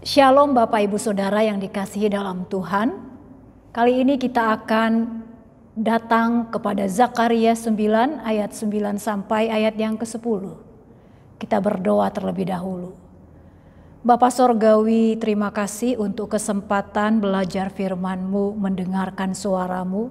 Shalom Bapak Ibu Saudara yang dikasihi dalam Tuhan. Kali ini kita akan datang kepada Zakaria 9 ayat 9 sampai ayat yang ke-10. Kita berdoa terlebih dahulu. Bapa Sorgawi, terima kasih untuk kesempatan belajar firman-Mu, mendengarkan suara-Mu.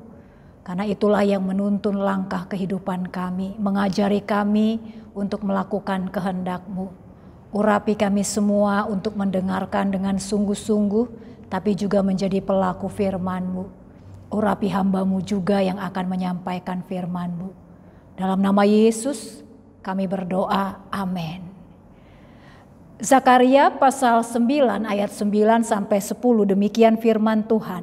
Karena itulah yang menuntun langkah kehidupan kami, mengajari kami untuk melakukan kehendak-Mu. Urapi kami semua untuk mendengarkan dengan sungguh-sungguh, tapi juga menjadi pelaku firman-Mu. Urapi hamba-Mu juga yang akan menyampaikan firman-Mu. Dalam nama Yesus kami berdoa, amin. Zakaria pasal 9 ayat 9 sampai 10, demikian firman Tuhan.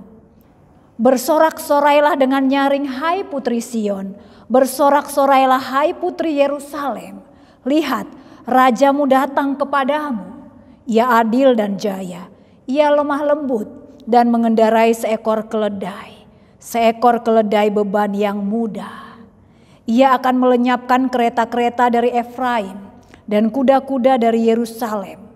Bersorak-sorailah dengan nyaring, hai putri Sion. Bersorak-sorailah, hai putri Yerusalem. Lihat, Rajamu datang kepadamu. Ia adil dan jaya. Ia lemah lembut dan mengendarai seekor keledai. Seekor keledai beban yang mudah. Ia akan melenyapkan kereta-kereta dari Efraim dan kuda-kuda dari Yerusalem.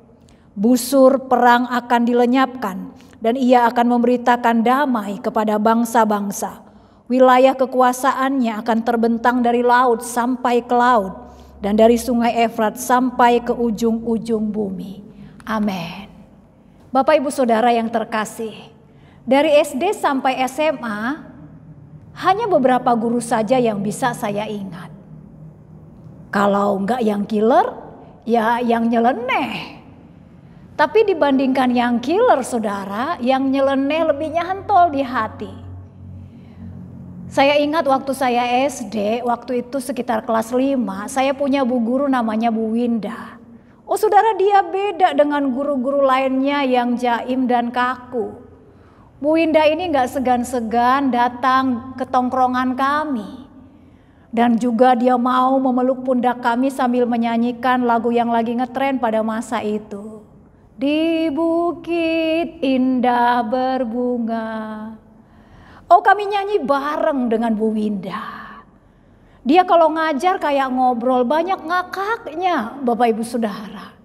Busur perang akan dilenyapkan dan ia akan memberitakan damai kepada bangsa-bangsa. Wilayah kekuasaannya akan terbentang dari laut sampai ke laut. Dan dari sungai Efrat sampai ke ujung-ujung bumi. Amin. Bapak Ibu Saudara yang terkasih, dari SD sampai SMA hanya beberapa guru saja yang bisa saya ingat. Kalau enggak yang killer, ya yang nyeleneh. Tapi dibandingkan yang killer saudara, yang nyeleneh lebih nyantol di hati. Saya ingat waktu saya SD, waktu itu sekitar kelas 5, saya punya bu guru namanya Bu Winda. Oh saudara, dia beda dengan guru-guru lainnya yang jaim dan kaku. Bu Winda ini gak segan-segan datang ke tongkrongan kami. Dan juga dia mau memeluk pundak kami sambil menyanyikan lagu yang lagi ngetren pada masa itu. Di bukit indah berbunga. Oh kami nyanyi bareng dengan Bu Winda. Dia kalau ngajar kayak ngobrol, banyak ngakaknya Bapak Ibu Saudara.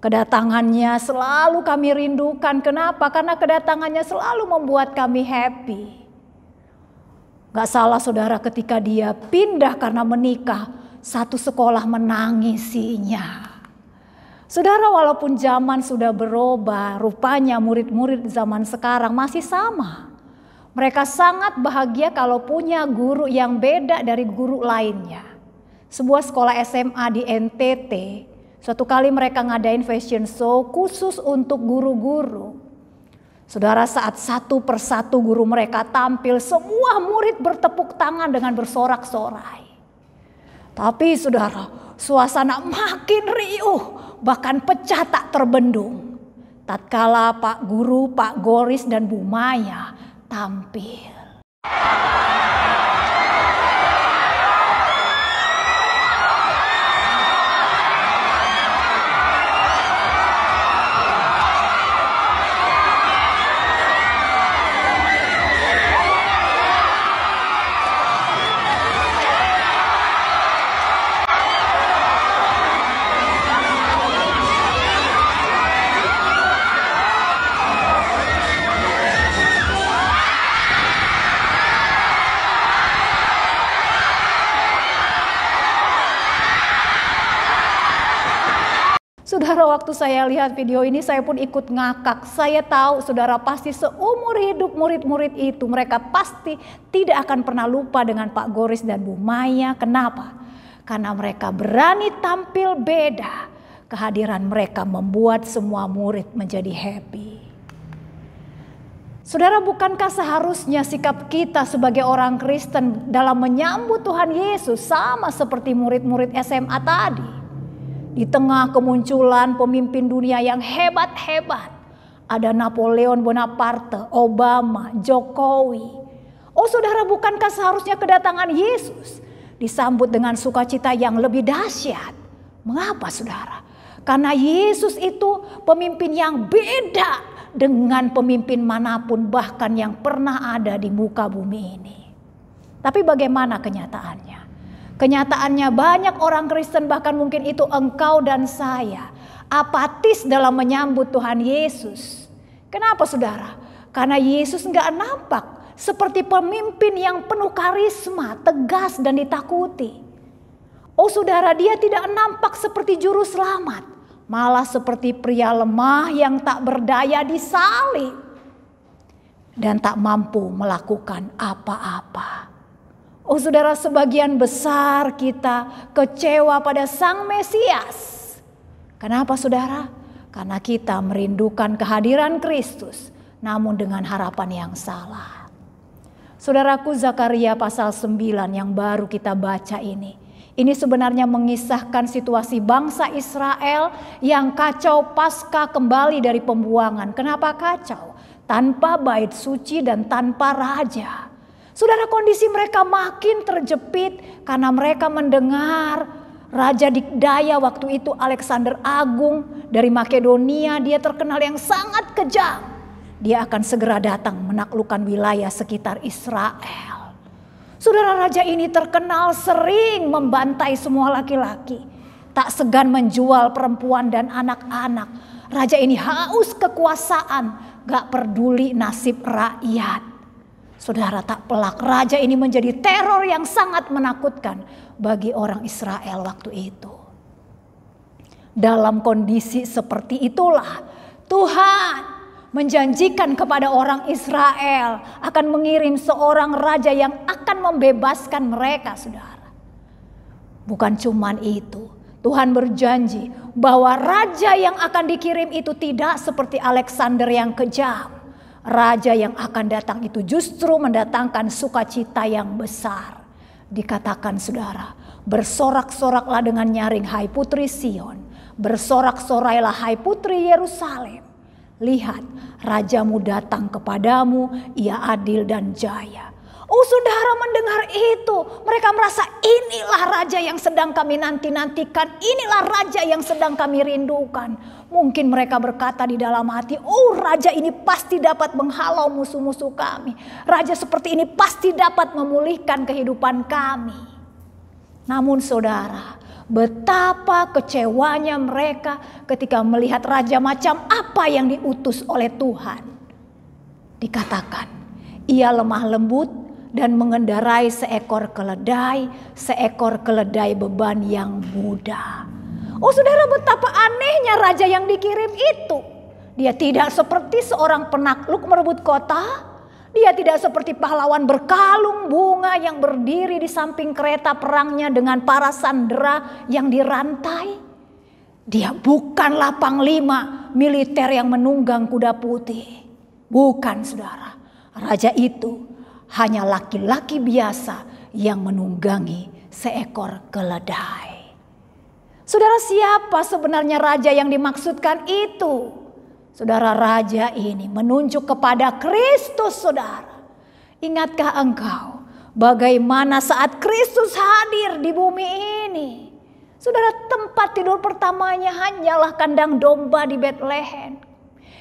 Kedatangannya selalu kami rindukan. Kenapa? Karena kedatangannya selalu membuat kami happy. Gak salah saudara, ketika dia pindah karena menikah, satu sekolah menangisinya. Saudara, walaupun zaman sudah berubah, rupanya murid-murid zaman sekarang masih sama. Mereka sangat bahagia kalau punya guru yang beda dari guru lainnya. Sebuah sekolah SMA di NTT, suatu kali mereka ngadain fashion show khusus untuk guru-guru. Saudara, saat satu persatu guru mereka tampil, semua murid bertepuk tangan dengan bersorak-sorai. Tapi saudara, suasana makin riuh, bahkan pecah tak terbendung. Tatkala Pak Guru, Pak Goris dan Bu Maya tampil. Saudara, waktu saya lihat video ini saya pun ikut ngakak. Saya tahu saudara pasti seumur hidup murid-murid itu mereka pasti tidak akan pernah lupa dengan Pak Goris dan Bu Maya. Kenapa? Karena mereka berani tampil beda. Kehadiran mereka membuat semua murid menjadi happy. Saudara, bukankah seharusnya sikap kita sebagai orang Kristen dalam menyambut Tuhan Yesus sama seperti murid-murid SMA tadi? Di tengah kemunculan pemimpin dunia yang hebat-hebat. Ada Napoleon Bonaparte, Obama, Jokowi. Oh saudara, bukankah seharusnya kedatangan Yesus disambut dengan sukacita yang lebih dahsyat? Mengapa saudara? Karena Yesus itu pemimpin yang beda dengan pemimpin manapun bahkan yang pernah ada di muka bumi ini. Tapi bagaimana kenyataannya? Kenyataannya banyak orang Kristen, bahkan mungkin itu engkau dan saya, apatis dalam menyambut Tuhan Yesus. Kenapa saudara? Karena Yesus nggak nampak seperti pemimpin yang penuh karisma, tegas dan ditakuti. Oh saudara, dia tidak nampak seperti juru selamat. Malah seperti pria lemah yang tak berdaya disalib. Dan tak mampu melakukan apa-apa. Oh saudara, sebagian besar kita kecewa pada Sang Mesias. Kenapa saudara? Karena kita merindukan kehadiran Kristus, namun dengan harapan yang salah. Saudaraku, Zakaria pasal 9 yang baru kita baca ini sebenarnya mengisahkan situasi bangsa Israel yang kacau pasca kembali dari pembuangan. Kenapa kacau? Tanpa bait suci dan tanpa raja. Saudara, kondisi mereka makin terjepit karena mereka mendengar Raja Dikdaya waktu itu, Alexander Agung dari Makedonia, dia terkenal yang sangat kejam. Dia akan segera datang menaklukkan wilayah sekitar Israel. Saudara, raja ini terkenal sering membantai semua laki-laki. Tak segan menjual perempuan dan anak-anak. Raja ini haus kekuasaan, gak peduli nasib rakyat. Saudara, tak pelak raja ini menjadi teror yang sangat menakutkan bagi orang Israel waktu itu. Dalam kondisi seperti itulah Tuhan menjanjikan kepada orang Israel akan mengirim seorang raja yang akan membebaskan mereka, saudara. Bukan cuman itu, Tuhan berjanji bahwa raja yang akan dikirim itu tidak seperti Alexander yang kejam. Raja yang akan datang itu justru mendatangkan sukacita yang besar. Dikatakan saudara, bersorak-soraklah dengan nyaring hai putri Sion. Bersorak-sorailah hai putri Yerusalem. Lihat, rajamu datang kepadamu, ia adil dan jaya. Oh saudara, mendengar itu mereka merasa inilah raja yang sedang kami nanti-nantikan. Inilah raja yang sedang kami rindukan. Mungkin mereka berkata di dalam hati, oh raja ini pasti dapat menghalau musuh-musuh kami. Raja seperti ini pasti dapat memulihkan kehidupan kami. Namun saudara, betapa kecewanya mereka ketika melihat raja macam apa yang diutus oleh Tuhan. Dikatakan, ia lemah lembut dan mengendarai seekor keledai beban yang mudah. Oh saudara, betapa anehnya raja yang dikirim itu. Dia tidak seperti seorang penakluk merebut kota. Dia tidak seperti pahlawan berkalung bunga yang berdiri di samping kereta perangnya dengan para sandera yang dirantai. Dia bukanlah panglima militer yang menunggang kuda putih. Bukan saudara. Raja itu hanya laki-laki biasa yang menunggangi seekor keledai. Saudara, siapa sebenarnya raja yang dimaksudkan itu? Saudara, raja ini menunjuk kepada Kristus, saudara. Ingatkah engkau bagaimana saat Kristus hadir di bumi ini? Saudara, tempat tidur pertamanya hanyalah kandang domba di Betlehem.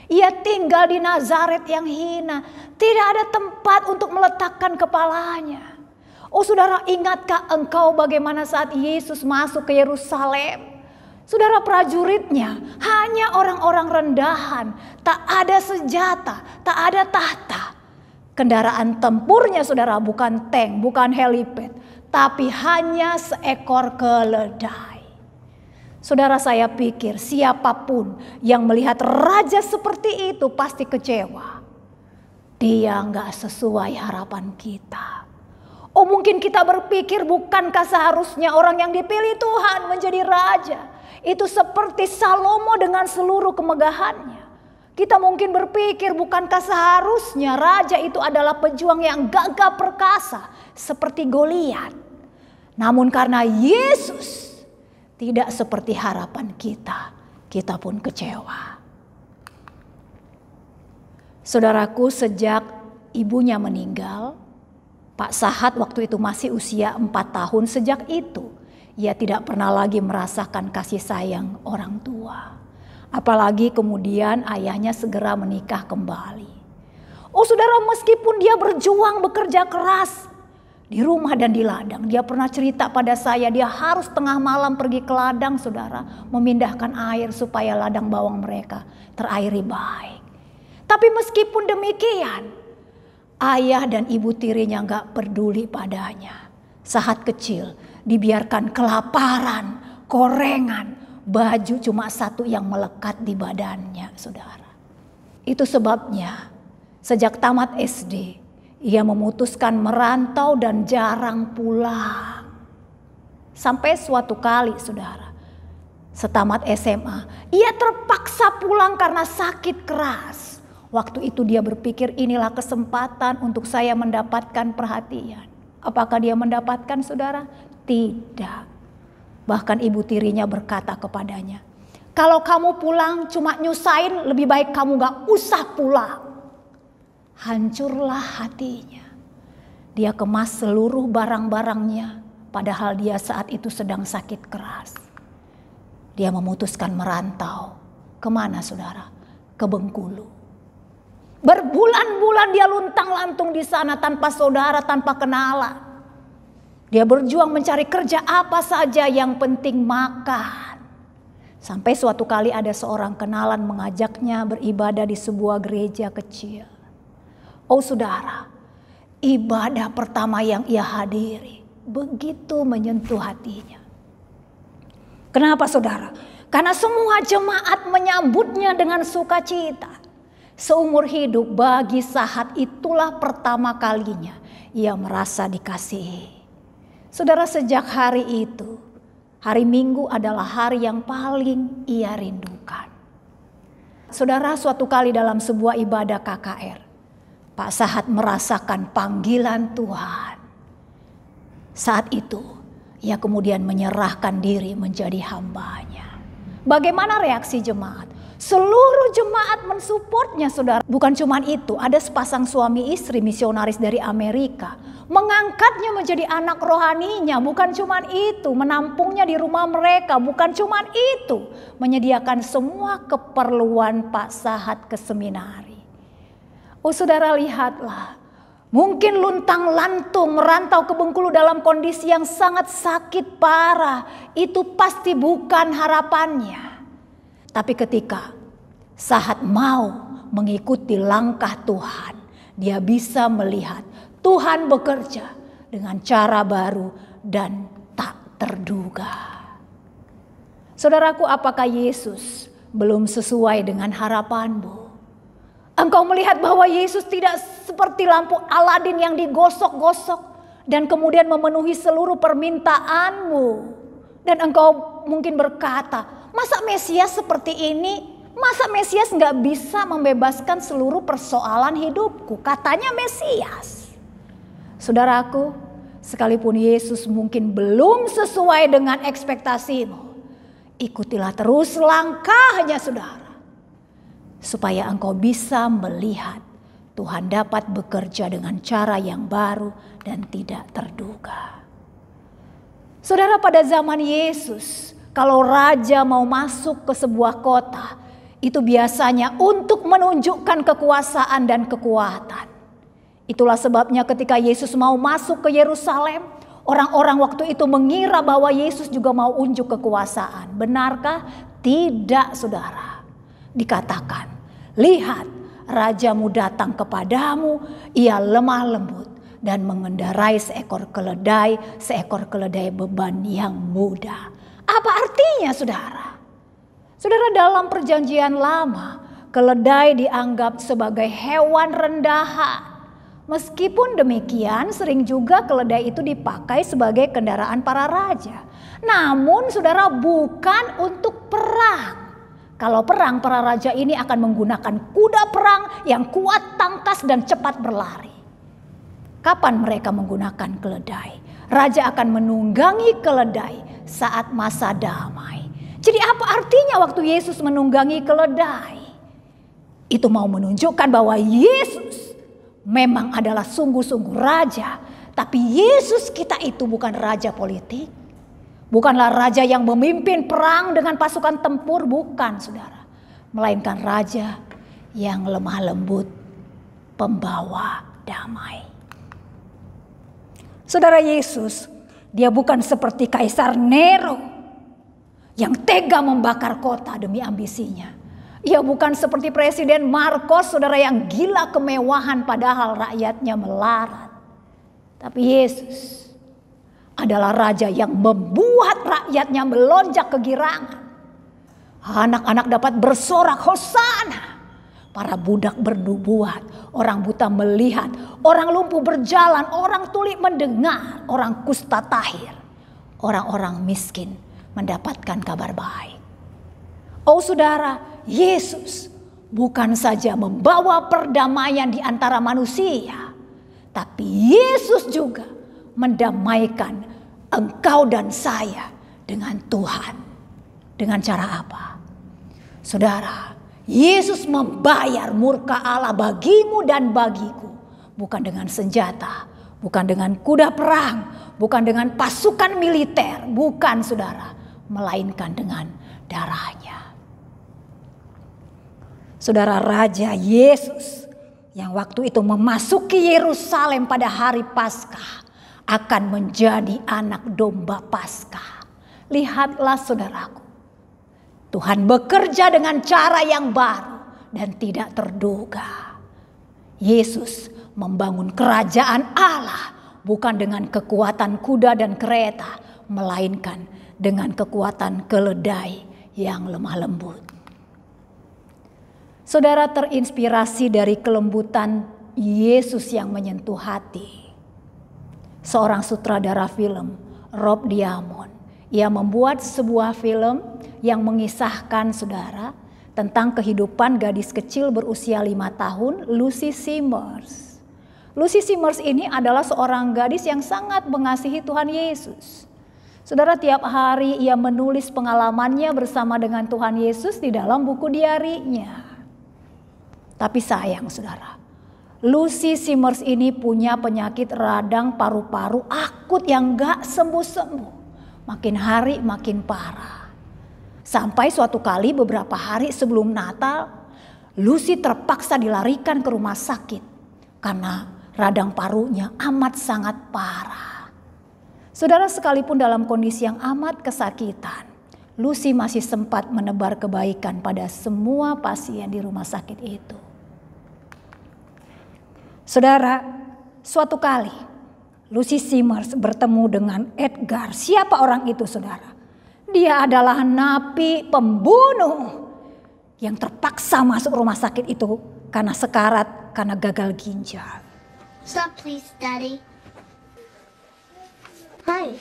Ia tinggal di Nazaret yang hina. Tidak ada tempat untuk meletakkan kepalanya. Oh saudara, ingatkah engkau bagaimana saat Yesus masuk ke Yerusalem? Saudara, prajuritnya hanya orang-orang rendahan. Tak ada senjata, tak ada tahta. Kendaraan tempurnya saudara bukan tank, bukan helipad. Tapi hanya seekor keledai. Saudara, saya pikir siapapun yang melihat raja seperti itu pasti kecewa. Dia gak sesuai harapan kita. Oh mungkin kita berpikir, bukankah seharusnya orang yang dipilih Tuhan menjadi raja itu seperti Salomo dengan seluruh kemegahannya. Kita mungkin berpikir, bukankah seharusnya raja itu adalah pejuang yang gagah perkasa seperti Goliat. Namun karena Yesus tidak seperti harapan kita, kita pun kecewa. Saudaraku, sejak ibunya meninggal, Pak Sahat waktu itu masih usia 4 tahun. Sejak itu ia tidak pernah lagi merasakan kasih sayang orang tua. Apalagi kemudian ayahnya segera menikah kembali. Oh saudara, meskipun dia berjuang bekerja keras, Di rumah dan di ladang. Dia pernah cerita pada saya, dia harus tengah malam pergi ke ladang, saudara, memindahkan air supaya ladang bawang mereka terairi baik. Tapi meskipun demikian, ayah dan ibu tirinya gak peduli padanya. Saat kecil dibiarkan kelaparan, korengan, baju cuma satu yang melekat di badannya, saudara. Itu sebabnya sejak tamat SD, ia memutuskan merantau dan jarang pulang. Sampai suatu kali, saudara, setamat SMA, ia terpaksa pulang karena sakit keras. Waktu itu dia berpikir, inilah kesempatan untuk saya mendapatkan perhatian. Apakah dia mendapatkan, saudara? Tidak. Bahkan ibu tirinya berkata kepadanya, kalau kamu pulang cuma nyusahin, lebih baik kamu gak usah pulang. Hancurlah hatinya. Dia kemas seluruh barang-barangnya, padahal dia saat itu sedang sakit keras. Dia memutuskan merantau. Kemana, saudara? Ke Bengkulu. Berbulan-bulan dia luntang-lantung di sana tanpa saudara, tanpa kenalan. Dia berjuang mencari kerja apa saja, yang penting makan. Sampai suatu kali ada seorang kenalan mengajaknya beribadah di sebuah gereja kecil. Oh saudara, ibadah pertama yang ia hadiri begitu menyentuh hatinya. Kenapa, saudara? Karena semua jemaat menyambutnya dengan sukacita. Seumur hidup bagi Sahat itulah pertama kalinya ia merasa dikasihi. Saudara, sejak hari itu, hari Minggu adalah hari yang paling ia rindukan. Saudara, suatu kali dalam sebuah ibadah KKR, Pak Sahat merasakan panggilan Tuhan. Saat itu ia kemudian menyerahkan diri menjadi hambanya. Bagaimana reaksi jemaat? Seluruh jemaat mensupportnya, saudara. Bukan cuma itu, ada sepasang suami istri misionaris dari Amerika mengangkatnya menjadi anak rohaninya. Bukan cuma itu, menampungnya di rumah mereka. Bukan cuma itu, menyediakan semua keperluan Pak Sahat ke seminari. Oh saudara, lihatlah, mungkin luntang-lantung merantau ke Bengkulu dalam kondisi yang sangat sakit parah. Itu pasti bukan harapannya. Tapi ketika Sahat mau mengikuti langkah Tuhan, dia bisa melihat Tuhan bekerja dengan cara baru dan tak terduga. Saudaraku, apakah Yesus belum sesuai dengan harapanmu? Engkau melihat bahwa Yesus tidak seperti lampu Aladin yang digosok-gosok dan kemudian memenuhi seluruh permintaanmu. Dan engkau mungkin berkata, masa Mesias seperti ini? Masa Mesias gak bisa membebaskan seluruh persoalan hidupku? Katanya Mesias. Saudaraku, sekalipun Yesus mungkin belum sesuai dengan ekspektasimu, ikutilah terus langkahnya, saudara. Supaya engkau bisa melihat Tuhan dapat bekerja dengan cara yang baru dan tidak terduga. Saudara, pada zaman Yesus, kalau raja mau masuk ke sebuah kota, itu biasanya untuk menunjukkan kekuasaan dan kekuatan. Itulah sebabnya ketika Yesus mau masuk ke Yerusalem, orang-orang waktu itu mengira bahwa Yesus juga mau unjuk kekuasaan. Benarkah? Tidak, saudara. Dikatakan, lihat, rajamu datang kepadamu, ia lemah lembut dan mengendarai seekor keledai beban yang mudah. Apa artinya, saudara? Saudara, dalam perjanjian lama, keledai dianggap sebagai hewan rendahan. Meskipun demikian, sering juga keledai itu dipakai sebagai kendaraan para raja. Namun, saudara, bukan untuk perang. Kalau perang, para raja ini akan menggunakan kuda perang yang kuat, tangkas, dan cepat berlari. Kapan mereka menggunakan keledai? Raja akan menunggangi keledai saat masa damai. Jadi apa artinya waktu Yesus menunggangi keledai? Itu mau menunjukkan bahwa Yesus memang adalah sungguh-sungguh raja. Tapi Yesus kita itu bukan raja politik. Bukanlah raja yang memimpin perang dengan pasukan tempur, bukan, saudara. Melainkan raja yang lemah lembut, pembawa damai. Saudara, Yesus, dia bukan seperti Kaisar Nero yang tega membakar kota demi ambisinya. Ia bukan seperti Presiden Marcos, saudara, yang gila kemewahan padahal rakyatnya melarat. Tapi Yesus adalah raja yang membuat rakyatnya melonjak kegirangan. Anak-anak dapat bersorak hosana. Para budak bernubuat, orang buta melihat, orang lumpuh berjalan, orang tuli mendengar, orang kusta tahir. Orang-orang miskin mendapatkan kabar baik. Oh saudara, Yesus bukan saja membawa perdamaian di antara manusia, tapi Yesus juga mendamaikan engkau dan saya dengan Tuhan. Dengan cara apa? Saudara, Yesus membayar murka Allah bagimu dan bagiku. Bukan dengan senjata, bukan dengan kuda perang, bukan dengan pasukan militer, bukan saudara, melainkan dengan darahnya. Saudara, Raja Yesus yang waktu itu memasuki Yerusalem pada hari Paskah akan menjadi anak domba Paskah. Lihatlah saudaraku, Tuhan bekerja dengan cara yang baru dan tidak terduga. Yesus membangun kerajaan Allah bukan dengan kekuatan kuda dan kereta, melainkan dengan kekuatan keledai yang lemah lembut. Saudara, terinspirasi dari kelembutan Yesus yang menyentuh hati. Seorang sutradara film, Rob Diamond, ia membuat sebuah film yang mengisahkan saudara tentang kehidupan gadis kecil berusia 5 tahun, Lucy Simmers. Lucy Simmers ini adalah seorang gadis yang sangat mengasihi Tuhan Yesus. Saudara, tiap hari ia menulis pengalamannya bersama dengan Tuhan Yesus di dalam buku diarinya. Tapi sayang saudara, Lucy Simmers ini punya penyakit radang paru-paru akut yang gak sembuh-sembuh. Makin hari makin parah. Sampai suatu kali beberapa hari sebelum Natal, Lucy terpaksa dilarikan ke rumah sakit karena radang parunya amat sangat parah. Saudara, sekalipun dalam kondisi yang amat kesakitan, Lucy masih sempat menebar kebaikan pada semua pasien di rumah sakit itu. Saudara, suatu kali Lucy Simmers bertemu dengan Edgar. Siapa orang itu saudara? Dia adalah napi pembunuh yang terpaksa masuk rumah sakit itu karena sekarat, karena gagal ginjal. Stop please, Daddy. Hi.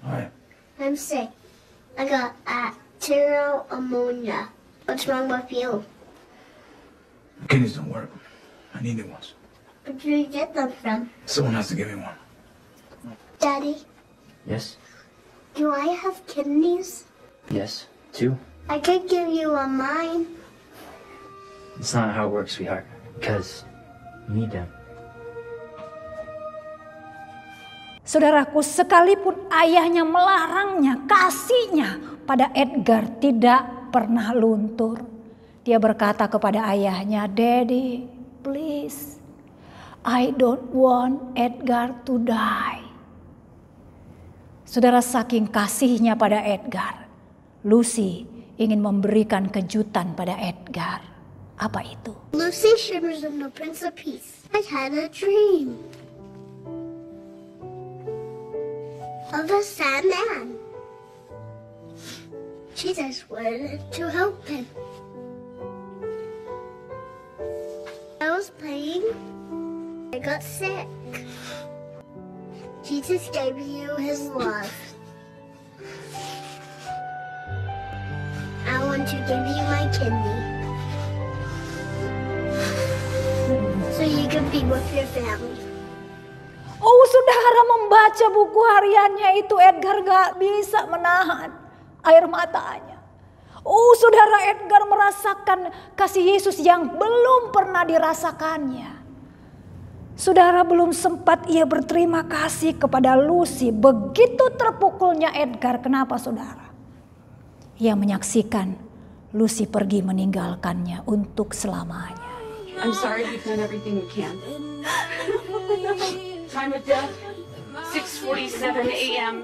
Hi. I'm sick. I got arterial ammonia. What's wrong with you? Kidneys don't work. I need new ones. Where do you get them from? Someone has to give me one. Daddy, Yes? do I have kidneys? Yes. 2? I could give you a mine. It's not how it works, sweetheart. Because you need them. Saudaraku, sekalipun ayahnya melarangnya, kasihnya pada Edgar tidak pernah luntur. Dia berkata kepada ayahnya, "Daddy, please, I don't want Edgar to die." Saudara, saking kasihnya pada Edgar, Lucy ingin memberikan kejutan pada Edgar. Apa itu? Lucy Shimmers and the Prince of Peace. I had a dream of a sad man. Jesus wanted to help him. I was playing. I got sick. Jesus gave you his love. I want to give you my kidney so you can be with your family. Oh, saudara, membaca buku hariannya itu Edgar gak bisa menahan air matanya. Oh, saudara, Edgar merasakan kasih Yesus yang belum pernah dirasakannya. Saudara, belum sempat ia berterima kasih kepada Lucy. Begitu terpukulnya Edgar, kenapa saudara? Ia menyaksikan Lucy pergi meninggalkannya untuk selamanya. I'm sorry, we've done everything we can. Time of death, 6:47 a.m.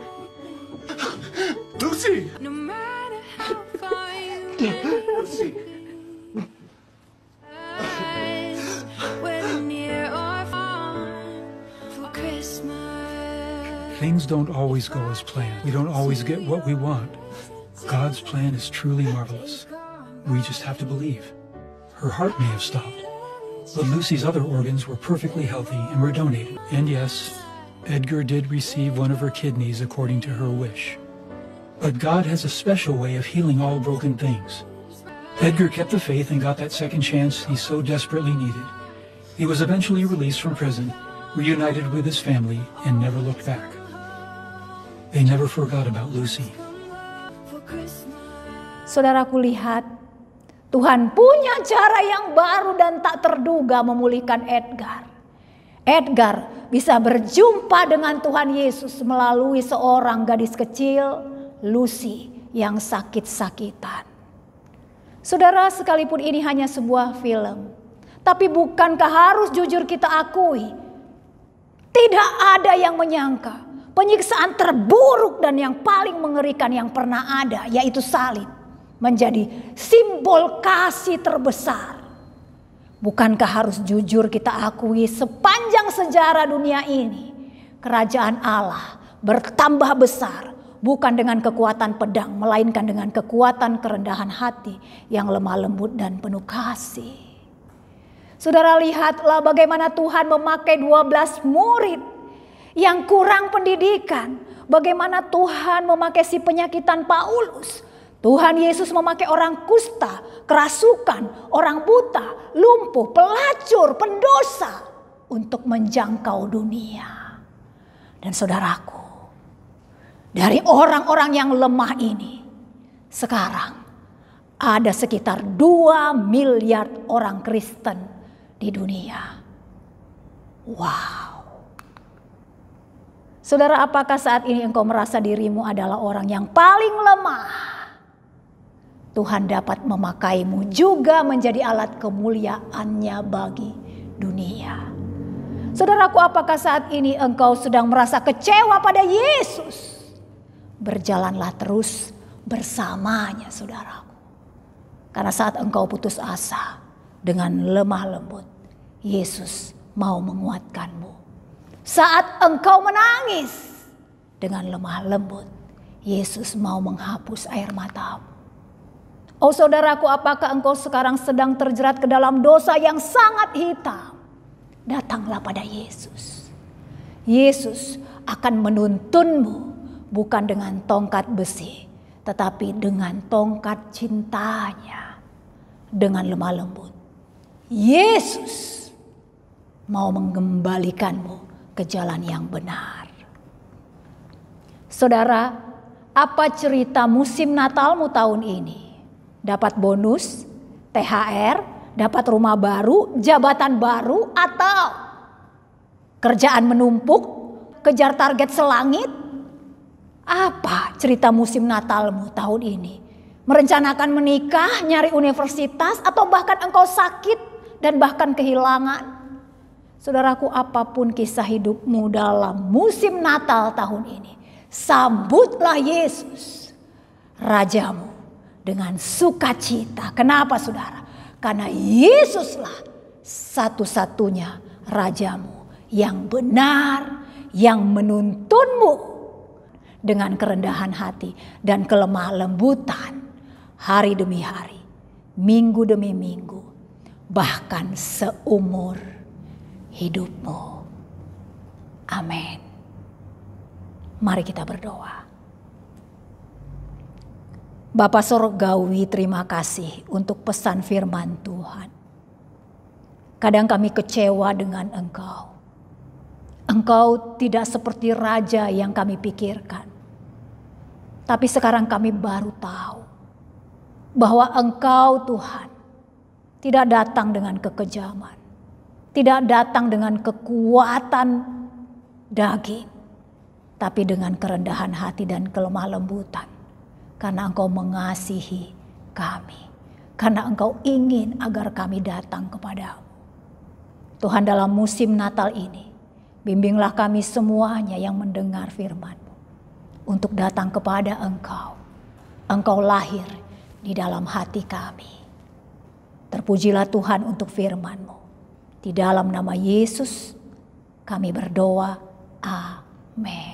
Lucy! No matter how far you get, Lucy! whether near or far, for Christmas. Things don't always go as planned. We don't always get what we want. God's plan is truly marvelous. We just have to believe. Her heart may have stopped, but Lucy's other organs were perfectly healthy and were donated. And yes, Edgar did receive one of her kidneys according to her wish. But God has a special way of healing all broken things. Edgar kept the faith and got that second chance he so desperately needed. He was eventually released from prison, reunited with his family, and never looked back. They never forgot about Lucy. Saudaraku, lihat, Tuhan punya cara yang baru dan tak terduga memulihkan Edgar. Edgar bisa berjumpa dengan Tuhan Yesus melalui seorang gadis kecil, Lucy, yang sakit-sakitan. Saudara, sekalipun ini hanya sebuah film, tapi bukankah harus jujur kita akui, tidak ada yang menyangka penyiksaan terburuk dan yang paling mengerikan yang pernah ada, yaitu salib, menjadi simbol kasih terbesar. Bukankah harus jujur kita akui, sepanjang sejarah dunia ini, kerajaan Allah bertambah besar, bukan dengan kekuatan pedang, melainkan dengan kekuatan kerendahan hati yang lemah lembut dan penuh kasih. Saudara, lihatlah bagaimana Tuhan memakai 12 murid yang kurang pendidikan. Bagaimana Tuhan memakai si penyakitan Paulus. Tuhan Yesus memakai orang kusta, kerasukan, orang buta, lumpuh, pelacur, pendosa untuk menjangkau dunia. Dan saudaraku, dari orang-orang yang lemah ini, sekarang ada sekitar 2 miliar orang Kristen di dunia. Wow. Saudara, apakah saat ini engkau merasa dirimu adalah orang yang paling lemah? Tuhan dapat memakaimu juga menjadi alat kemuliaan-Nya bagi dunia. Saudaraku, apakah saat ini engkau sedang merasa kecewa pada Yesus? Berjalanlah terus bersamanya, saudaraku. Karena saat engkau putus asa, dengan lemah lembut, Yesus mau menguatkanmu. Saat engkau menangis, dengan lemah lembut, Yesus mau menghapus air matamu. Oh saudaraku, apakah engkau sekarang sedang terjerat ke dalam dosa yang sangat hitam? Datanglah pada Yesus. Yesus akan menuntunmu bukan dengan tongkat besi, tetapi dengan tongkat cintanya, dengan lemah lembut. Yesus mau mengembalikanmu ke jalan yang benar. Saudara, apa cerita musim Natalmu tahun ini? Dapat bonus, THR, dapat rumah baru, jabatan baru, atau kerjaan menumpuk, kejar target selangit? Apa cerita musim Natalmu tahun ini? Merencanakan menikah, nyari universitas, atau bahkan engkau sakit dan bahkan kehilangan? Saudaraku, apapun kisah hidupmu dalam musim Natal tahun ini, sambutlah Yesus, Rajamu, dengan sukacita. Kenapa saudara? Karena Yesuslah satu-satunya Rajamu yang benar, yang menuntunmu dengan kerendahan hati dan kelemah lembutan, hari demi hari, minggu demi minggu, bahkan seumur hidupmu. Amin. Mari kita berdoa. Bapa Sorgawi, terima kasih untuk pesan firman Tuhan. Kadang kami kecewa dengan Engkau. Engkau tidak seperti raja yang kami pikirkan. Tapi sekarang kami baru tahu bahwa Engkau Tuhan tidak datang dengan kekejaman. Tidak datang dengan kekuatan daging. Tapi dengan kerendahan hati dan kelemah lembutan. Karena Engkau mengasihi kami. Karena Engkau ingin agar kami datang kepadamu. Tuhan, dalam musim Natal ini, Bimbinglah kami semuanya yang mendengar firman-Mu untuk datang kepada Engkau. Engkau lahir di dalam hati kami. Terpujilah Tuhan untuk firman-Mu. Di dalam nama Yesus kami berdoa. Amin.